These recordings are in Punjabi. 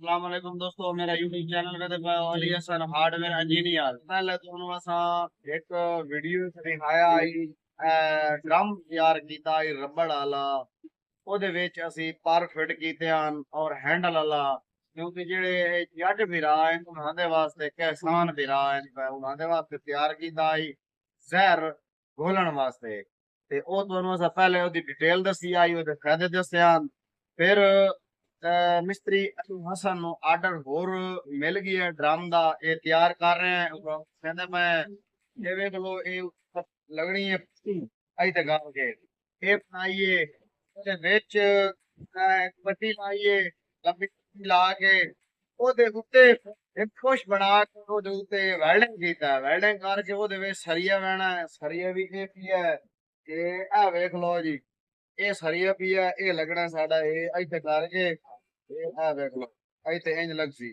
अस्सलाम वालेकुम दोस्तों, मेरा यूट्यूब चैनल पे अली हसन हार्डवेयर इंजीनियर। पहले ਤੁਹਾਨੂੰ ਅਸਾਂ ਇੱਕ ਵੀਡੀਓ ਦਿਖਾਇਆ ਆਈ ਡਰਮ ਤਿਆਰ ਕੀਤਾ ਆਈ ਰਬੜ ਵਾਲਾ। ਉਹਦੇ ਵਿੱਚ ਅਸੀਂ ਪਰ ਫਿੱਟ ਕੀਤੇ ਹਨ ਔਰ ਹੈਂਡਲ ਵਾਲਾ, ਕਿਉਂਕਿ ਜਿਹੜੇ ਜੱਟ ਵੀਰਾ ਹਨ ਉਹਨਾਂ ਦੇ ਵਾਸਤੇ ਕਿਸਾਨ ਵੀਰਾ ਹਨ ਉਹਨਾਂ ਦੇ ਵਾਸਤੇ ਤਿਆਰ ਕੀਤਾ ਆਈ ਜ਼ਹਿਰ ਘੋਲਣ ਵਾਸਤੇ। ਤੇ ਉਹ ਤੁਹਾਨੂੰ ਅਸਾਂ ਪਹਿਲੇ ਉਹਦੀ ਡਿਟੇਲ ਦੱਸੀ ਆਈ, ਉਹਦੇ ਫਾਇਦੇ ਦੱਸੇ ਹਨ। ਫਿਰ ਮਿਸਤਰੀ ਅਲੀ ਹਸਨ ਨੂੰ ਆਰਡਰ ਹੋਰ ਮਿਲ ਗਿਆ ਡਰਮ ਦਾ, ਇਹ ਤਿਆਰ ਕਰ ਰਹੇ ਹੈ। ਉਹ ਕਹਿੰਦੇ ਮੈਂ ਇਹ ਵੇਖ ਲੋ, ਇਹ ਲੱਗਣੀ ਹੈ ਅਈ ਤੇ ਗੱਲ ਕੇ ਇਹ ਬਣਾਈਏ, ਉਹਦੇ ਵਿੱਚ ਇੱਕ ਪੱਟੀ ਲਾਈਏ, ਲੰਬੀ ਪੱਟੀ ਲਾ ਕੇ ਉਹਦੇ ਉੱਤੇ ਇੱਕ ਖੁਸ਼ ਬਣਾ ਕੇ ਉਹਦੇ ਉੱਤੇ ਵੈਲਡਿੰਗ ਕੀਤਾ। ਵੈਲਡਿੰਗ ਕਰਕੇ ਉਹਦੇ ਵਿੱਚ ਸਰੀਆ ਬਹਿਣਾ ਹੈ। ਸਰੀਆ ਵੀ ਇਹ ਕੀ ਹੈ ਕਿ ਇਹ ਵੇਖ ਲੋ ਜੀ, ਇਹ ਸਰੀਆ ਵੀ ਹੈ, ਇਹ ਲੱਗਣਾ ਸਾਡਾ ਇਹ ਇੱਥੇ ਕਰਕੇ ਇਹ ਵੇਖ ਲੋ ਇੱਥੇ ਇੰਜ ਲੱਗ ਸੀ,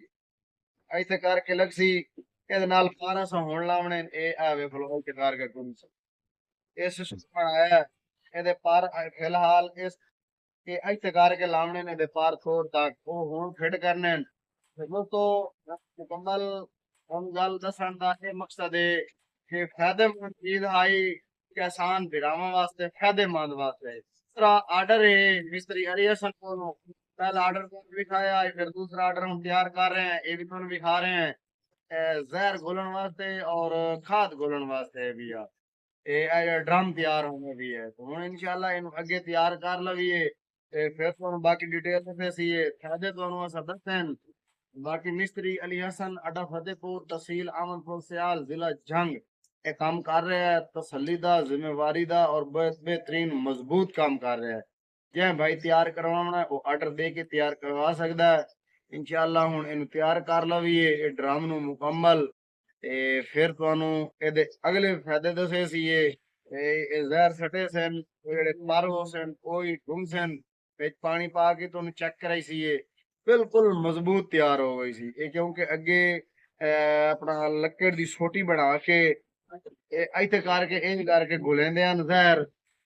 ਇੱਥੇ ਕਰਕੇ ਲੱਗ ਸੀ। ਇਹਦੇ ਨਾਲ 1200 ਹੋਣ ਲਾਉਣੇ ਇਹ ਵੇਖ ਲੋ ਇੱਥੇ ਕਰਕੇ ਗੁੰਮ ਇਹ ਸਿਸਟਮ ਬਣਾਇਆ ਹੈ। ਇਹਦੇ ਪਰ ਫਿਲਹਾਲ ਇਸ ਇਹ ਇੱਥੇ ਕਰਕੇ ਲਾਉਣੇ ਨੇ, ਇਹਦੇ ਪਰ ਥੋੜ ਤੱਕ ਉਹ ਹੁਣ ਫਿੱਟ ਕਰਨੇ ਨੇ। ਤੇ ਦੋਸਤੋ ਮੁਕੰਮਲ ਹੁਣ ਗੱਲ ਦੱਸਣ ਦਾ ਇਹ ਮਕਸਦ ਹੈ ਕਿ ਫਾਇਦੇਮੰਦ ਚੀਜ਼ ਆਈ ਕਿਸਾਨ ਭਰਾਵਾਂ ਵਾਸਤੇ, ਫਾयदेमंद वास्ते। दूसरा आर्डर है मिस्त्री अली हसन को, पहला आर्डर को दिखाया है, फिर दूसरा आर्डर हम तैयार कर रहे हैं, ये भी तुम दिखा रहे हैं। जहर घोलन वास्ते और खाद घोलन वास्ते भी है, ये ड्रम तैयार होने भी है। तो हम इंशाल्लाह इन अगे तैयार कर लवीए ते फिर तुम बाकी डिटेल से सी फायदे तुम अस दसते हैं। बाकी मिस्त्री अली हसन अड्डा फतेहपुर तहसील आमदपुर सियाल जिला जंग ये काम कर रहे हैं, तसल्ली दा जिम्मेवारी दा और बेहतरीन मजबूत काम कर रहे हैं। जे भाई तैयार करवाना है वो आर्डर दे के तैयार करवा सकता है। इंशाल्लाह हुन इन तैयार कर लवीए ये ड्रम नु मुकम्मल ते फिर तुहानू ਇਹਦੇ ਅਗਲੇ ਫਾਇਦੇ ਦੱਸੇ ਸੀ। ਇਹ ਜ਼ਹਿਰ ਸਟੇ ਸਨ, ਜਿਹੜੇ ਪਰ ਹੋ ਸਨ ਕੋਈ ਗੁੰਮ ਸਨ, ਵਿੱਚ ਪਾਣੀ ਪਾ ਕੇ ਤੁਹਾਨੂੰ ਚੈੱਕ ਕਰਾਈ ਸੀ, ਇਹ ਬਿਲਕੁਲ ਮਜ਼ਬੂਤ ਤਿਆਰ ਹੋ ਗਈ ਸੀ। ਇਹ ਕਿਉਂਕਿ ਅੱਗੇ ਆਪਣਾ ਲੱਕੜ ਦੀ ਸੋਟੀ ਬਣਾ ਕੇ ਇਹ ਇੱਥੇ ਕਰਕੇ ਇੰਜ ਕਰਕੇ ਘੁਲੇਂਦੇ ਹਨ ਜ਼ਹਿਰ।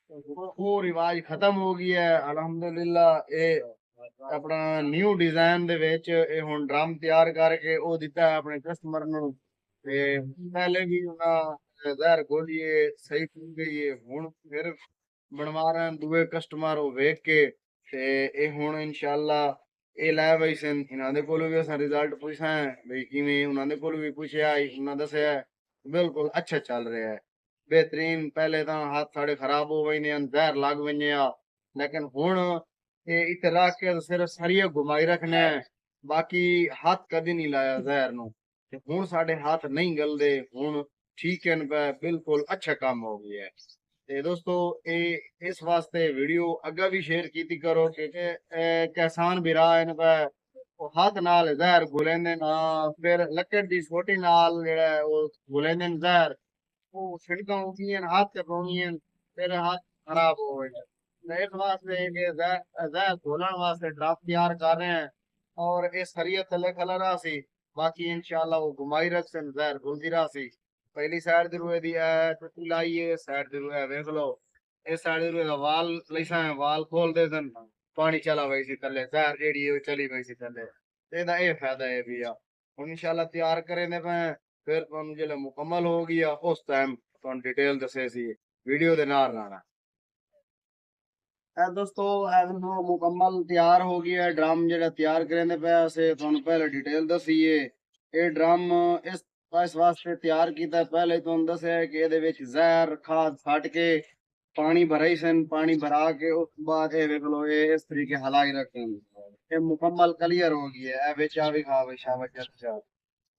ਉਹ ਰਿਵਾਜ ਖਤਮ ਹੋ ਗਈ ਹੈ ਅਲਹਮਦੁਲਿਲਾ। ਇਹ ਆਪਣਾ ਨਿਊ ਡਿਜ਼ਾਈਨ ਦੇ ਵਿੱਚ ਇਹ ਹੁਣ ਡਰਮ ਤਿਆਰ ਕਰਕੇ ਉਹ ਦਿੱਤਾ ਹੈ ਆਪਣੇ ਕਸਟਮਰ ਨੂੰ। ਤੇ ਪਹਿਲੇ ਵੀ ਉਹਨਾਂ ਜ਼ਹਿਰ ਘੋਲੀਏ ਸਹੀ ਹੋ ਗਈ ਹੈ, ਹੁਣ ਫਿਰ ਬਣਵਾ ਰਹੇ ਹਨ ਦੂਏ ਕਸਟਮਰ ਉਹ ਵੇਖ ਕੇ। ਤੇ ਇਹ ਹੁਣ ਇਨਸ਼ਾਅੱਲਾ ਇਹ ਲੈ ਬਈ ਸਨ, ਇਹਨਾਂ ਦੇ ਕੋਲੋਂ ਵੀ ਅਸਾਂ ਰਿਜ਼ਲਟ ਪੁੱਛਿਆ ਬਈ ਕਿਵੇਂ, ਉਹਨਾਂ ਦੇ ਕੋਲੋਂ ਵੀ ਪੁੱਛਿਆ, ਉਹਨਾਂ ਦੱਸਿਆ ਬਿਲਕੁਲ ਅੱਛਾ ਚੱਲ ਰਿਹਾ ਹੈ, बेहतरीन। पहले तो हाथ साढ़े खराब हो गए ने, जहर लग गए आ, लेकिन हुन ये इते रख के सिर्फ सरिया घुमाई रखने हैं, बाकी हाथ कदी नहीं लाया जहर नु। ते हुन साढ़े हाथ नहीं गलदे, हुन ठीक है पे बिल्कुल अच्छा काम हो गया है। ते दोस्तों ये इस वास्ते वीडियो अगे भी शेयर कीती करो कि किसान भी रहा इन पे हाथ नाल जहर घुलेंदे ना, फिर लकड़ दी छोटी नाल जेड़ा वो घुलेंदे जहर, वो छिड़कां होगी हाथ से पानी फिर हाथ खराब हो गए। तो इस वास्ते कि जहर घोलन वास्ते ड्राफ्ट तैयार कर रहे हैं और इस शरीयत थले खला रहा सी। बाकी इंशाल्लाह वो घुमाई रख सन जहर घुलती रहा सी। पहली साइड दी रूए दी टुट्टी लाई है, साइड दी रूए देख लो, इस साइड दी रूए दा वाल लिसा है, वाल खोल दे सन, पानी चला गई सी थले, जहर जेड़ी है चली गई सी थले। ਇਹਦਾ ਇਹ ਫਾਇਦਾ ਹੈ ਵੀ ਆ। ਹੁਣ ਇਨਸ਼ਾਅੱਲਾ ਤਿਆਰ ਕਰੇ ਨੇ ਪਏ, ਫਿਰ ਤੁਹਾਨੂੰ ਜਿਹੜਾ ਮੁਕੰਮਲ ਹੋ ਗਿਆ ਉਸ ਟਾਈਮ ਤੁਹਾਨੂੰ ਡਿਟੇਲ ਦੱਸੇ ਸੀ ਵੀਡੀਓ ਦੇ ਨਾਲ ਰਹਿਣਾ। ਇਹ ਦੋਸਤੋ ਇਹ ਮੁਕੰਮਲ ਤਿਆਰ ਹੋ ਗਿਆ ਡਰਮ ਜਿਹੜਾ ਤਿਆਰ ਕਰਨੇ ਪਿਆ ਸੇ, ਤੁਹਾਨੂੰ ਪਹਿਲੇ ਡਿਟੇਲ ਦਸੀਏ। ਇਹ ਡਰਮ ਇਸ ਵਾਸਤੇ ਤਿਆਰ ਕੀਤਾ, ਪਹਿਲੇ ਤੁਹਾਨੂੰ ਦੱਸਿਆ ਕਿ ਇਹਦੇ ਵਿੱਚ ਜ਼ਹਿਰ ਖਾਦ ਛੱਡ ਕੇ ਪਾਣੀ ਭਰਾਈ ਸਨ, ਪਾਣੀ ਭਰਾ ਕੇ ਉਸ ਤੋਂ ਬਾਅਦ ਇਹ ਵੇਖ ਲੋ ਇਹ ਇਸ ਤਰੀਕੇ ਹਲਾਈ ਰੱਖੇ। ਇਹ ਮੁਕੰਮਲ ਕਲੀਅਰ ਹੋ ਗਈ ਹੈ। ਇਹ ਵਿੱਚ ਆ ਵੀ ਖਾ ਸ਼ਾਬਾਸ਼ ਅੱਛਾ।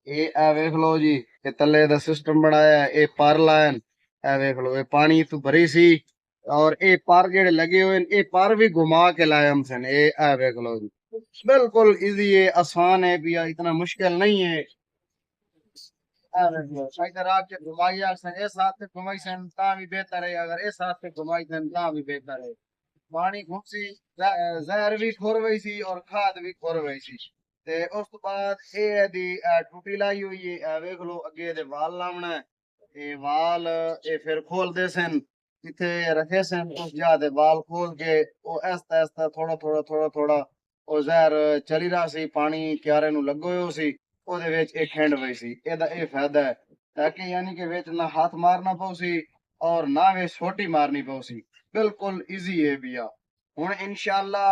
ਇਹ ਵੇਖ ਲੋ ਜੀ, ਇਹ ਤੱਲੇ ਦਾ ਸਿਸਟਮ ਬਣਾਇਆ, ਇਹ ਪਰ ਲਾइन ਇਹ ਵੇਖ ਲੋ, ਇਹ ਪਾਣੀ ਤੋਂ ਭਰੀ ਸੀ और ये पर जेड़े लगे हुए ये पर भी घुमा के लाए हम सन। ये देख लो जी, बिल्कुल इजी है, आसान है भी, इतना मुश्किल नहीं है। इधर आके घुमाई इस हाथ से घुमाई सन ता भी बेहतर है, अगर इस हाथ से घुमाई सन ता भी बेहतर है। पानी घुमसी जहर भी खुर गई सी और खाद भी खुर गई सी। ते उस तो बाद ये दी टूटी लाई हुई है, वेख लो अगे दे वाल लावना है। ये वाल ये फिर खोल दे सन, जिथे रखे सन उस जगह दे वाल खोल के वो ऐसा ऐसा थोड़ा थोड़ा थोड़ा थोड़ा ਉਹ ਜ਼ਹਿਰ ਚਲੀ ਰਿਹਾ ਸੀ, ਪਾਣੀ ਕਿਆਰੇ ਨੂੰ ਲੱਗੋ ਹੋਇਆ ਸੀ, ਉਹਦੇ ਵਿੱਚ ਇਹ ਖਿੰਡ ਪਈ ਸੀ। ਇਹਦਾ ਇਹ ਫਾਇਦਾ ਹੈ ਤਾਂ ਕਿ ਯਾਨੀ ਕਿ ਵਿੱਚ ਨਾ ਹੱਥ ਮਾਰਨਾ ਪਊ ਸੀ ਔਰ ਨਾ ਵਿੱਚ ਛੋਟੀ ਮਾਰਨੀ ਪਊ ਸੀ। ਬਿਲਕੁਲ ਈਜ਼ੀ ਹੈ ਵੀ ਆ। ਹੁਣ ਇਨਸ਼ਾਅੱਲਾ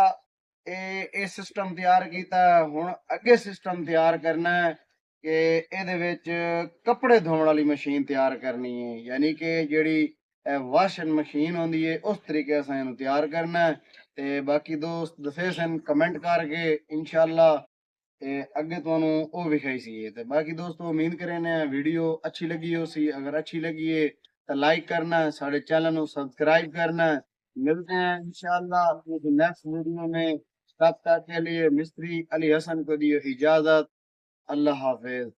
ਇਹ ਸਿਸਟਮ ਤਿਆਰ ਕੀਤਾ। ਹੁਣ ਅੱਗੇ ਸਿਸਟਮ ਤਿਆਰ ਕਰਨਾ ਹੈ ਕਿ ਇਹਦੇ ਵਿੱਚ ਕੱਪੜੇ ਧੋਣ ਵਾਲੀ ਮਸ਼ੀਨ ਤਿਆਰ ਕਰਨੀ ਹੈ, ਯਾਨੀ ਕਿ ਜਿਹੜੀ ਵਾਸ਼ਿੰਗ ਮਸ਼ੀਨ ਹੁੰਦੀ ਹੈ ਉਸ ਤਰੀਕੇ ਅਸਾਂ ਇਹਨੂੰ ਤਿਆਰ ਕਰਨਾ ਹੈ। ਤੇ ਬਾਕੀ ਦੋਸਤ ਦੱਸੇ ਸਨ ਕਮੈਂਟ ਕਰਕੇ ਇਨਸ਼ਾਅੱਲਾ ਤੇ ਅੱਗੇ ਤੁਹਾਨੂੰ ਉਹ ਵਿਖਾਈ ਸੀ। ਤੇ ਬਾਕੀ ਦੋਸਤੋ ਉਮੀਦ ਕਰੇ ਨੇ ਵੀਡੀਓ अच्छी लगी हो सी। अगर अच्छी लगी है तो लाइक करना, साढ़े चैनल को सब्सक्राइब करना। मिलते हैं इंशाअल्लाह नेक्स्ट वीडियो में। तब तक के लिए मिस्त्री अली हसन को दिए इजाजत। अल्लाह हाफिज।